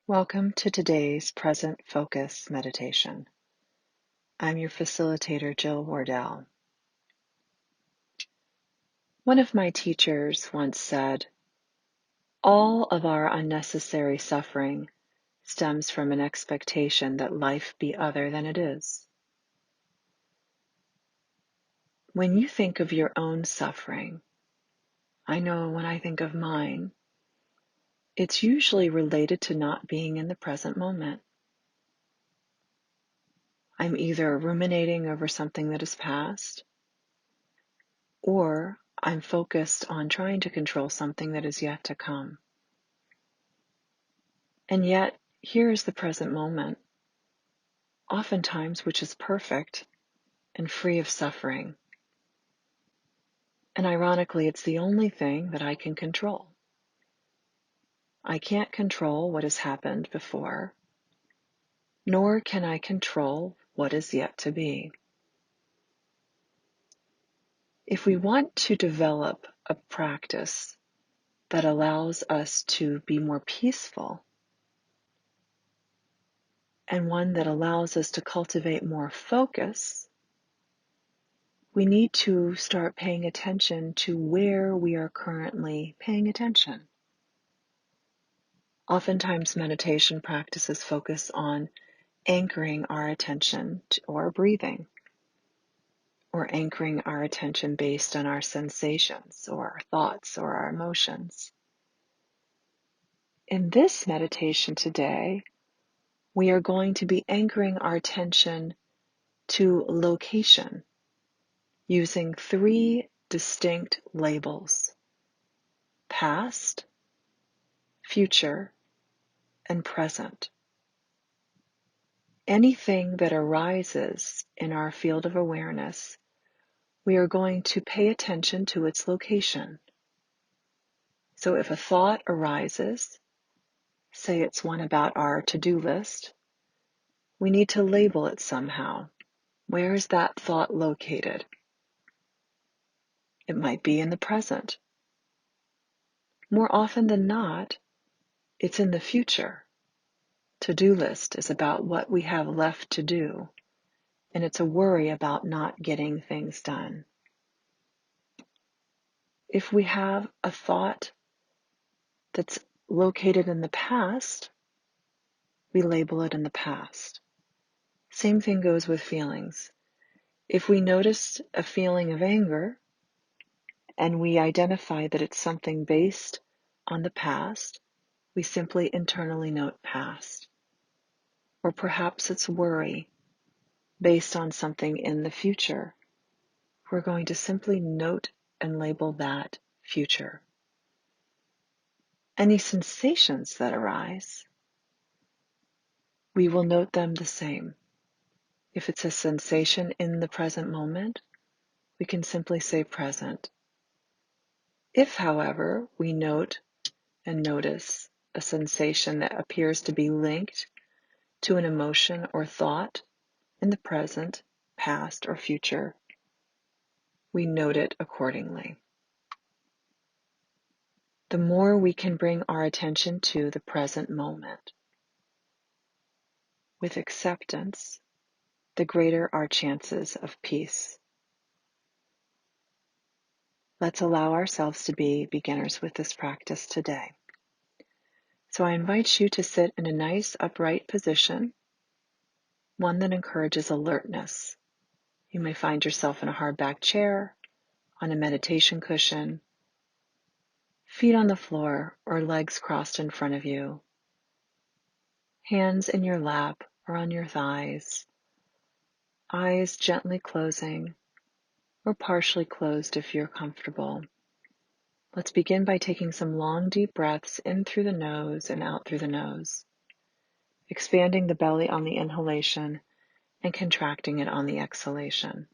Welcome to today's Present Focus Meditation. I'm your facilitator, Jill Wardell. One of my teachers once said, "All of our unnecessary suffering stems from an expectation that life be other than it is." When you think of your own suffering, I know when I think of mine, it's usually related to not being in the present moment. I'm either ruminating over something that is past, or I'm focused on trying to control something that is yet to come. And yet, here is the present moment, oftentimes which is perfect and free of suffering. And ironically, it's the only thing that I can control. I can't control what has happened before, nor can I control what is yet to be. If we want to develop a practice that allows us to be more peaceful, and one that allows us to cultivate more focus, we need to start paying attention to where we are currently paying attention. Oftentimes, meditation practices focus on anchoring our attention or our breathing, or anchoring our attention based on our sensations or our thoughts or our emotions. In this meditation today, we are going to be anchoring our attention to location using 3 distinct labels: past, future, and present. Anything that arises in our field of awareness, we are going to pay attention to its location. So if a thought arises, say it's one about our to-do list, we need to label it somehow. Where is that thought located? It might be in the present. More often than not, it's in the future. To-do list is about what we have left to do, and it's a worry about not getting things done. If we have a thought that's located in the past, we label it in the past. Same thing goes with feelings. If we notice a feeling of anger and we identify that it's something based on the past, we simply internally note past. Or perhaps it's worry based on something in the future. We're going to simply note and label that future. Any sensations that arise, we will note them the same. If it's a sensation in the present moment, we can simply say present. If, however, we note and notice a sensation that appears to be linked to an emotion or thought in the present, past, or future, we note it accordingly. The more we can bring our attention to the present moment with acceptance, the greater our chances of peace. Let's allow ourselves to be beginners with this practice today. So I invite you to sit in a nice upright position, one that encourages alertness. You may find yourself in a hardback chair, on a meditation cushion, feet on the floor or legs crossed in front of you, hands in your lap or on your thighs, eyes gently closing or partially closed if you're comfortable. Let's begin by taking some long, deep breaths in through the nose and out through the nose, expanding the belly on the inhalation and contracting it on the exhalation.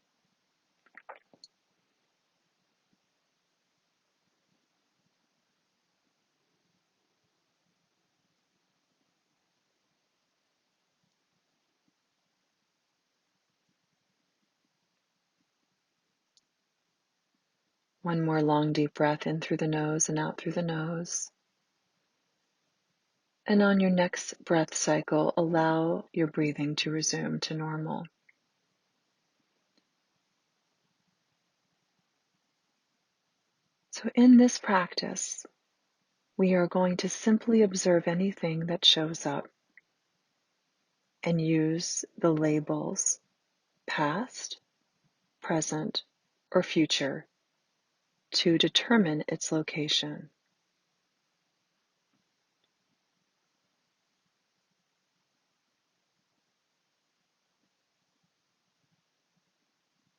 One more long, deep breath in through the nose and out through the nose. And on your next breath cycle, allow your breathing to resume to normal. So in this practice, we are going to simply observe anything that shows up and use the labels past, present, or future to determine its location.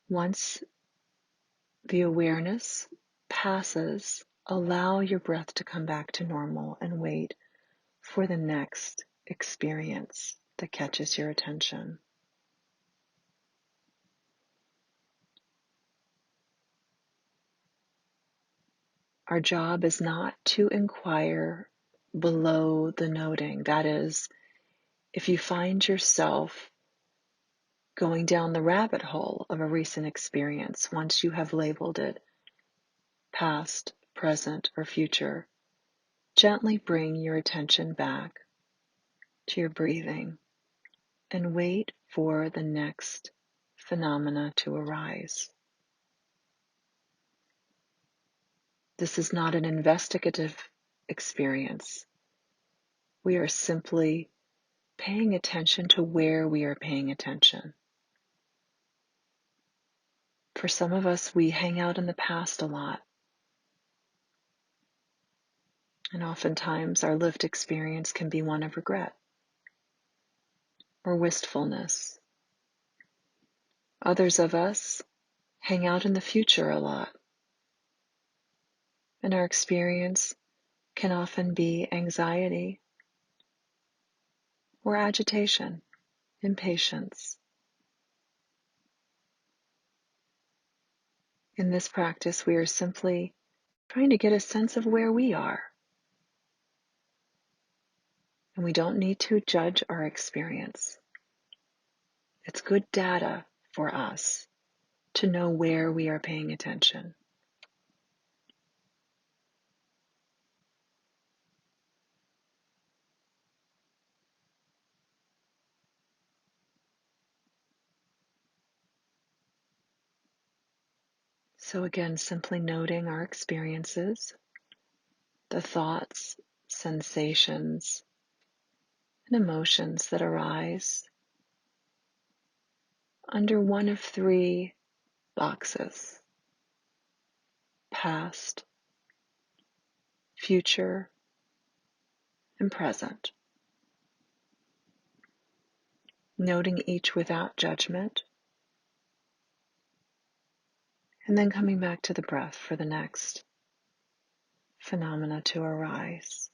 Once the awareness passes, allow your breath to come back to normal and wait for the next experience that catches your attention. Our job is not to inquire below the noting. That is, if you find yourself going down the rabbit hole of a recent experience, once you have labeled it past, present, or future, gently bring your attention back to your breathing and wait for the next phenomena to arise. This is not an investigative experience. We are simply paying attention to where we are paying attention. For some of us, we hang out in the past a lot. And oftentimes our lived experience can be one of regret or wistfulness. Others of us hang out in the future a lot. And our experience can often be anxiety or agitation, impatience. In this practice, we are simply trying to get a sense of where we are. And we don't need to judge our experience. It's good data for us to know where we are paying attention. So again, simply noting our experiences, the thoughts, sensations, and emotions that arise under one of three boxes: past, future, and present. Noting each without judgment, and then coming back to the breath for the next phenomena to arise.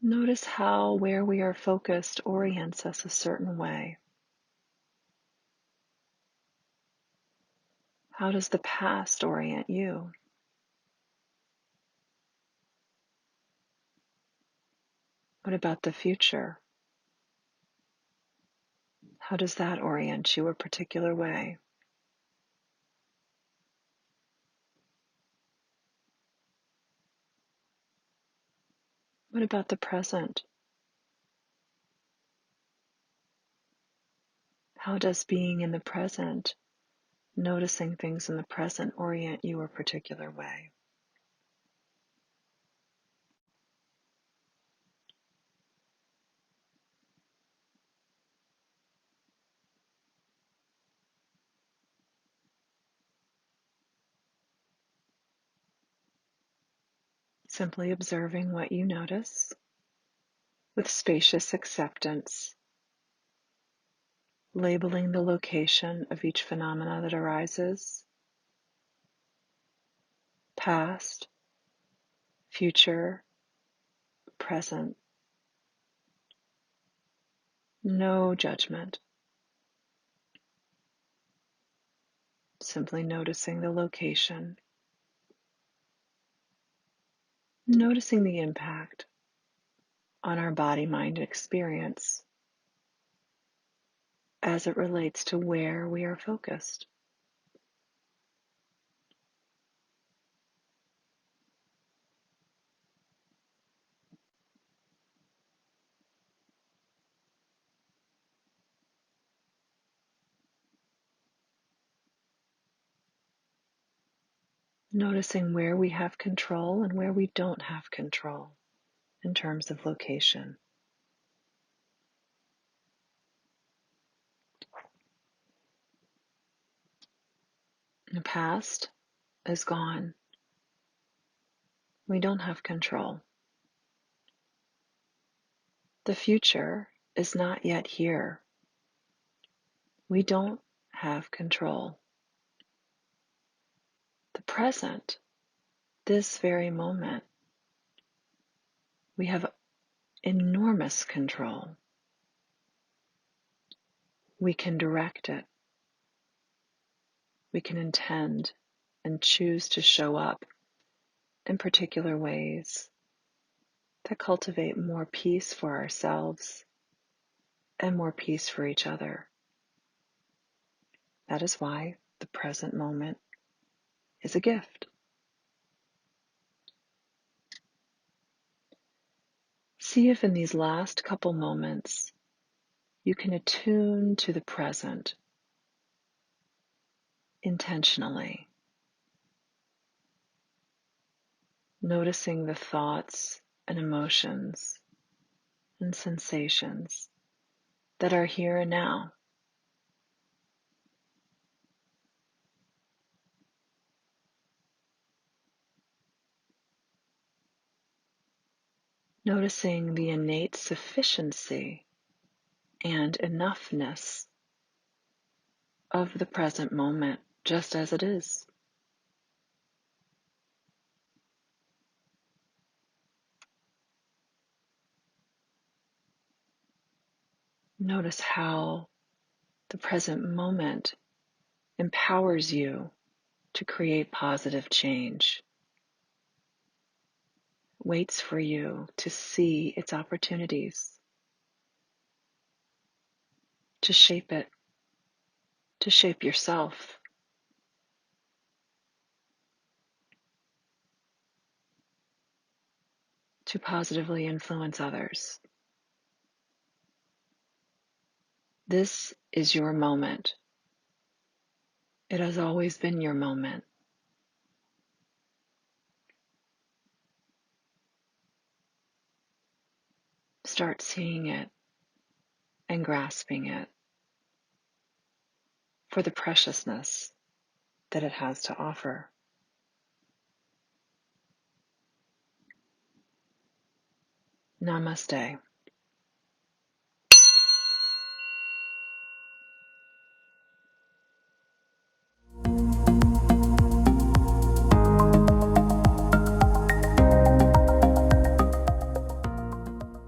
Notice how where we are focused orients us a certain way. How does the past orient you? What about the future? How does that orient you a particular way? What about the present? How does being in the present, noticing things in the present, orient you a particular way? Simply observing what you notice with spacious acceptance, labeling the location of each phenomena that arises: past, future, present, no judgment. Simply noticing the location, noticing the impact on our body, mind experience as it relates to where we are focused. Noticing where we have control and where we don't have control in terms of location. The past is gone. We don't have control. The future is not yet here. We don't have control. The present, this very moment, we have enormous control. We can direct it. We can intend and choose to show up in particular ways that cultivate more peace for ourselves and more peace for each other. That is why the present moment is a gift. See if in these last couple moments you can attune to the present intentionally, noticing the thoughts and emotions and sensations that are here and now. Noticing the innate sufficiency and enoughness of the present moment just as it is. Notice how the present moment empowers you to create positive change, waits for you to see its opportunities, to shape it, to shape yourself, to positively influence others. This is your moment. It has always been your moment. Start seeing it and grasping it for the preciousness that it has to offer. Namaste.